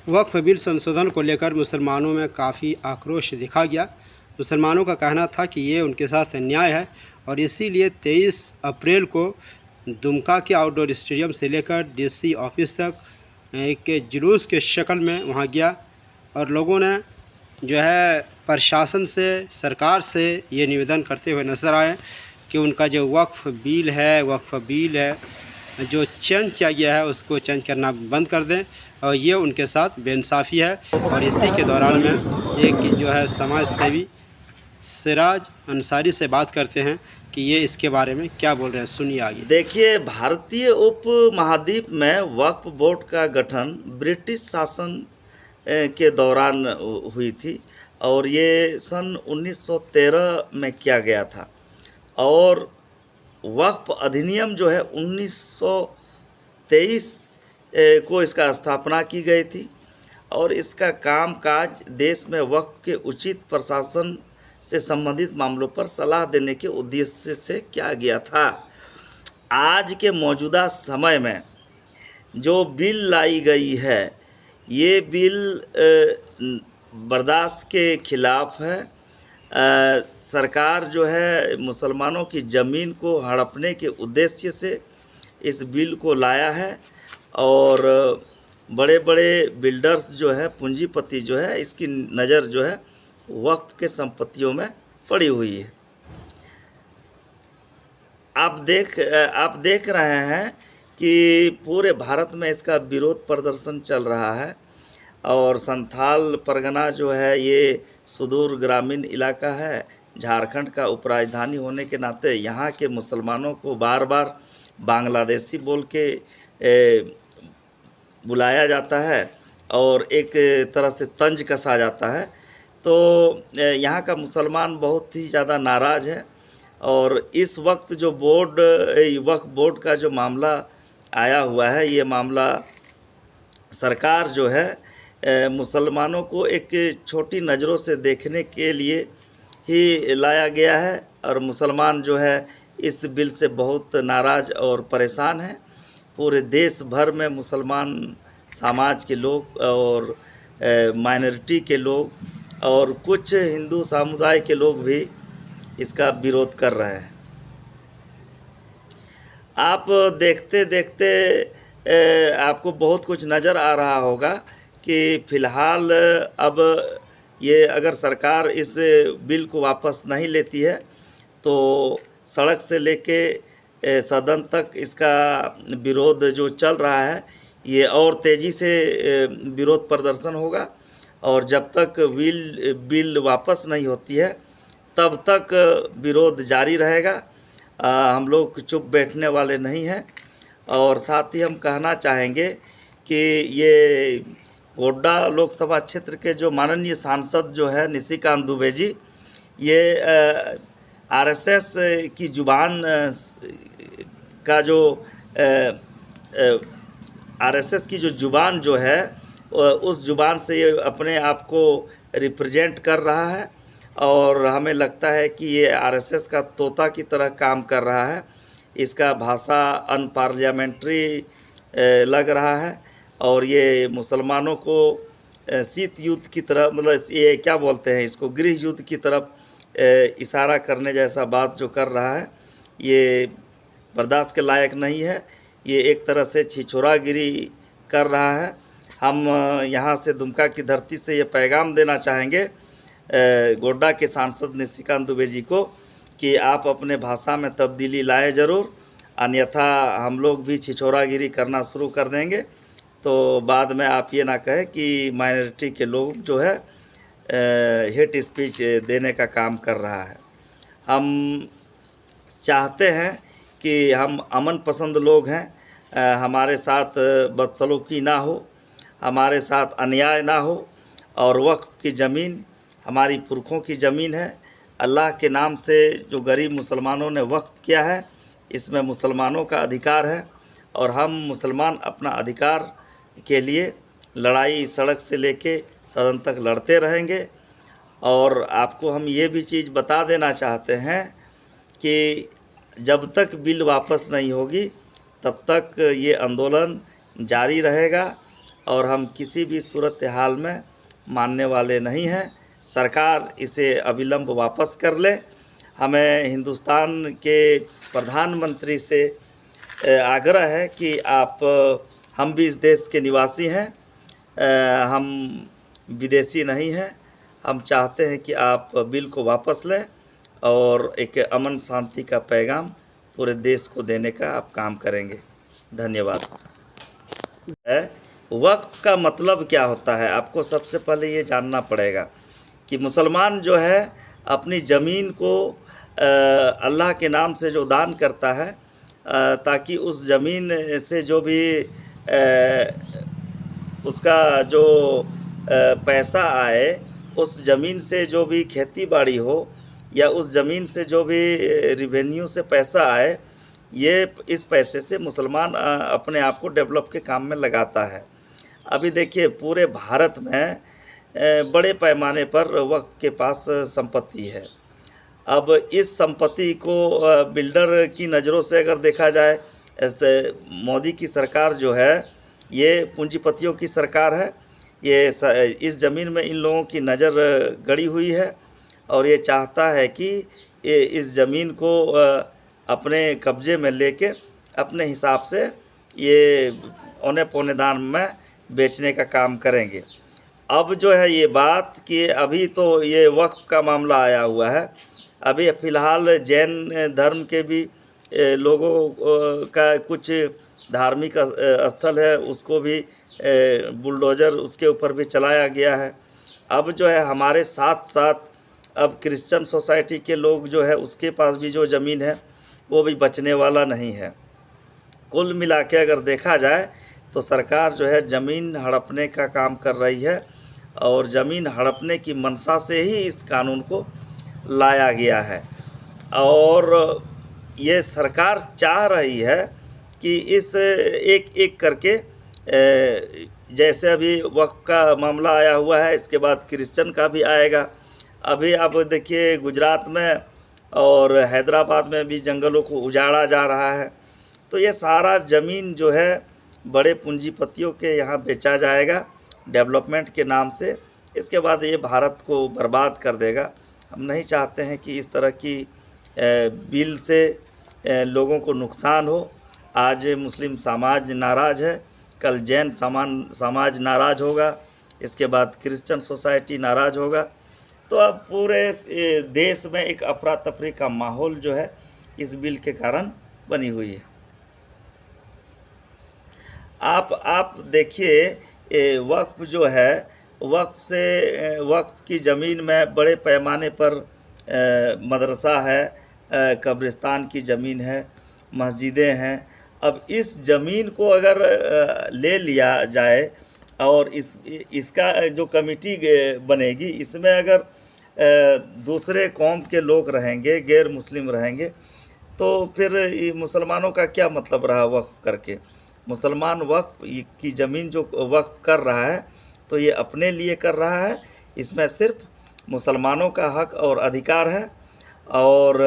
वक्फ bill संशोधन को लेकर मुसलमानों में काफ़ी आक्रोश देखा गया। मुसलमानों का कहना था कि ये उनके साथ अन्याय है और इसीलिए 23 अप्रैल को दुमका के आउटडोर स्टेडियम से लेकर डीसी ऑफिस तक एक जुलूस के शक्ल में वहाँ गया और लोगों ने जो है प्रशासन से, सरकार से ये निवेदन करते हुए नज़र आए कि उनका जो वक्फ बिल है जो चेंज किया गया है उसको चेंज करना बंद कर दें और ये उनके साथ बेइंसाफ़ी है। और इसी के दौरान में एक जो है समाज सेवी सिराज अंसारी से बात करते हैं कि ये इसके बारे में क्या बोल रहे हैं, सुनिए आगे। देखिए, भारतीय उप महाद्वीप में वक्फ बोर्ड का गठन ब्रिटिश शासन के दौरान हुई थी और ये सन 1913 में किया गया था और वक्फ अधिनियम जो है 1923 को इसका स्थापना की गई थी और इसका कामकाज देश में वक्फ के उचित प्रशासन से संबंधित मामलों पर सलाह देने के उद्देश्य से किया गया था। आज के मौजूदा समय में जो बिल लाई गई है ये बिल बर्दाश्त के खिलाफ है। सरकार जो है मुसलमानों की ज़मीन को हड़पने के उद्देश्य से इस बिल को लाया है और बड़े बड़े बिल्डर्स जो है, पूंजीपति जो है, इसकी नज़र जो है वक्फ के संपत्तियों में पड़ी हुई है। आप देख रहे हैं कि पूरे भारत में इसका विरोध प्रदर्शन चल रहा है और संथाल परगना जो है ये सुदूर ग्रामीण इलाका है। झारखंड का उपराजधानी होने के नाते यहाँ के मुसलमानों को बार बार बांग्लादेशी बोल के बुलाया जाता है और एक तरह से तंज कसा जाता है। तो यहाँ का मुसलमान बहुत ही ज़्यादा नाराज़ है और इस वक्त जो वक्फ बोर्ड का जो मामला आया हुआ है, ये मामला सरकार जो है मुसलमानों को एक छोटी नज़रों से देखने के लिए ही लाया गया है और मुसलमान जो है इस बिल से बहुत नाराज़ और परेशान हैं। पूरे देश भर में मुसलमान समाज के लोग और माइनॉरिटी के लोग और कुछ हिंदू समुदाय के लोग भी इसका विरोध कर रहे हैं। आप देखते देखते आपको बहुत कुछ नज़र आ रहा होगा कि फ़िलहाल अब ये अगर सरकार इस बिल को वापस नहीं लेती है तो सड़क से लेके सदन तक इसका विरोध जो चल रहा है ये और तेज़ी से विरोध प्रदर्शन होगा और जब तक बिल वापस नहीं होती है तब तक विरोध जारी रहेगा। हम लोग चुप बैठने वाले नहीं हैं और साथ ही हम कहना चाहेंगे कि ये गोड्डा लोकसभा क्षेत्र के जो माननीय सांसद जो है निशिकांत दुबे जी, ये आरएसएस की जुबान का जो आरएसएस की जो जुबान जो है उस जुबान से ये अपने आप को रिप्रेजेंट कर रहा है और हमें लगता है कि ये आरएसएस का तोता की तरह काम कर रहा है। इसका भाषा अनपार्लियामेंट्री लग रहा है और ये मुसलमानों को शीत युद्ध की तरफ, मतलब ये क्या बोलते हैं इसको, गृह युद्ध की तरफ इशारा करने जैसा बात जो कर रहा है ये बर्दाश्त के लायक नहीं है। ये एक तरह से छिछोरागिरी कर रहा है। हम यहाँ से दुमका की धरती से ये पैगाम देना चाहेंगे गोड्डा के सांसद निशिकांत दुबे जी को कि आप अपने भाषा में तब्दीली लाएं ज़रूर, अन्यथा हम लोग भी छिछोरागिरी करना शुरू कर देंगे। तो बाद में आप ये ना कहें कि माइनॉरिटी के लोग जो है हेट स्पीच देने का काम कर रहा है। हम चाहते हैं कि हम अमन पसंद लोग हैं, हमारे साथ बदसलूकी ना हो, हमारे साथ अन्याय ना हो और वक्फ की ज़मीन हमारी पुरखों की ज़मीन है। अल्लाह के नाम से जो गरीब मुसलमानों ने वक्फ किया है इसमें मुसलमानों का अधिकार है और हम मुसलमान अपना अधिकार के लिए लड़ाई सड़क से लेके सदन तक लड़ते रहेंगे। और आपको हम ये भी चीज़ बता देना चाहते हैं कि जब तक बिल वापस नहीं होगी तब तक ये आंदोलन जारी रहेगा और हम किसी भी सूरत हाल में मानने वाले नहीं हैं। सरकार इसे अविलंब वापस कर ले। हमें हिंदुस्तान के प्रधानमंत्री से आग्रह है कि आप, हम भी इस देश के निवासी हैं, हम विदेशी नहीं हैं। हम चाहते हैं कि आप बिल को वापस लें और एक अमन शांति का पैगाम पूरे देश को देने का आप काम करेंगे। धन्यवाद। वक्फ का मतलब क्या होता है, आपको सबसे पहले ये जानना पड़ेगा कि मुसलमान जो है अपनी ज़मीन को अल्लाह के नाम से जो दान करता है, ताकि उस ज़मीन से जो भी उसका जो पैसा आए, उस ज़मीन से जो भी खेती बाड़ी हो या उस ज़मीन से जो भी रिवेन्यू से पैसा आए, ये इस पैसे से मुसलमान अपने आप को डेवलप के काम में लगाता है। अभी देखिए पूरे भारत में बड़े पैमाने पर वक्फ के पास संपत्ति है। अब इस संपत्ति को बिल्डर की नज़रों से अगर देखा जाए, ऐसे मोदी की सरकार जो है ये पूंजीपतियों की सरकार है। ये इस ज़मीन में इन लोगों की नज़र गड़ी हुई है और ये चाहता है कि ये इस ज़मीन को अपने कब्ज़े में लेके अपने हिसाब से ये औने पौने दाम में बेचने का काम करेंगे। अब जो है ये बात कि अभी तो ये वक्फ का मामला आया हुआ है, अभी फ़िलहाल जैन धर्म के भी लोगों का कुछ धार्मिक स्थल है, उसको भी बुलडोज़र उसके ऊपर भी चलाया गया है। अब जो है हमारे साथ साथ अब क्रिश्चियन सोसाइटी के लोग जो है उसके पास भी जो ज़मीन है वो भी बचने वाला नहीं है। कुल मिला के अगर देखा जाए तो सरकार जो है ज़मीन हड़पने का काम कर रही है और ज़मीन हड़पने की मंशा से ही इस कानून को लाया गया है। और ये सरकार चाह रही है कि इस एक एक करके, जैसे अभी वक्फ का मामला आया हुआ है, इसके बाद क्रिश्चियन का भी आएगा। अभी आप देखिए गुजरात में और हैदराबाद में भी जंगलों को उजाड़ा जा रहा है। तो ये सारा ज़मीन जो है बड़े पूंजीपतियों के यहाँ बेचा जाएगा डेवलपमेंट के नाम से। इसके बाद ये भारत को बर्बाद कर देगा। हम नहीं चाहते हैं कि इस तरह की बिल से लोगों को नुकसान हो। आज मुस्लिम समाज नाराज़ है, कल जैन समाज नाराज़ होगा, इसके बाद क्रिश्चियन सोसाइटी नाराज़ होगा। तो अब पूरे देश में एक अफरा तफरी का माहौल जो है इस बिल के कारण बनी हुई है। आप देखिए वक्फ जो है, वक्फ की ज़मीन में बड़े पैमाने पर मदरसा है, कब्रिस्तान की ज़मीन है, मस्जिदें हैं। अब इस ज़मीन को अगर ले लिया जाए और इसका जो कमेटी बनेगी, इसमें अगर दूसरे कौम के लोग रहेंगे, गैर मुस्लिम रहेंगे, तो फिर मुसलमानों का क्या मतलब रहा वक्फ करके। मुसलमान वक्फ की ज़मीन जो वक्फ कर रहा है तो ये अपने लिए कर रहा है, इसमें सिर्फ मुसलमानों का हक और अधिकार है। और